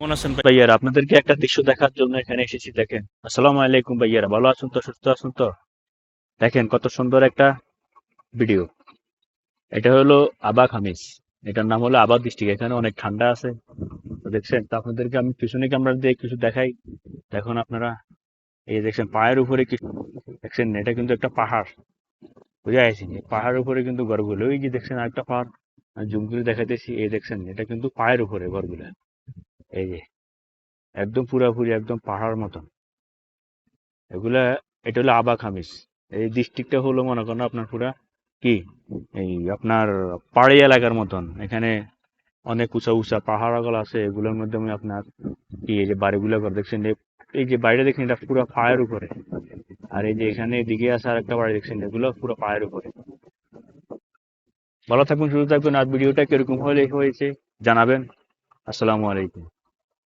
কেমন আছেন ভাইয়ারা? আপনাদেরকে একটা দৃশ্য দেখার জন্য এখানে এসেছি। দেখেন, আসসালামু আলাইকুম ভাইয়ারা, ভালো আছেন তো? সুস্থ আছেন তো? দেখেন কত সুন্দর একটা ভিডিও। এটা হলো আবা খামিস। এটার নাম হলো আবা ডিস্ট্রিক্ট। এখানে অনেক ঠান্ডা আছে। তো দেখছেন, তো আপনাদেরকে আমি পিছনে ক্যামেরা দিয়ে কিছু দেখাই। দেখুন আপনারা, এই দেখছেন পায়ের উপরে কি দেখছেন, এটা কিন্তু একটা পাহাড়। বুঝা গেছে? এই পাহাড়ের উপরে কিন্তু ঘরগুলো, ওই যে দেখছেন আরেকটা পাহাড়, আমি জুম করে দেখাইতেছি। এই দেখছেন, এটা কিন্তু পায়ের উপরে ঘরগুলো। এই যে একদম পুরাপুরি একদম পাহাড় মতন এগুলা। এটা হলো আবা খামিস। এই ডিস্ট্রিক্টটা হলো মনে করেন আপনার পুরা কি এই আপনার পাহাড়ি এলাকার মতন। এখানে অনেক উঁচা উঁচা পাহাড়গুলো আছে, এগুলোর মাধ্যমে আপনার কি এই যে বাড়িগুলো করে দেখছেন, এই যে বাড়িটা দেখছেন এটা পুরো পায়ের উপরে। আর এই যে এখানে এদিকে আছে আর একটা বাড়ি দেখছেন, এগুলো পুরো পায়ের উপরে। ভালো থাকবেন, সুস্থ থাকবেন। আর ভিডিওটা কিরকম হলে হয়েছে জানাবেন। আসসালামু আলাইকুম।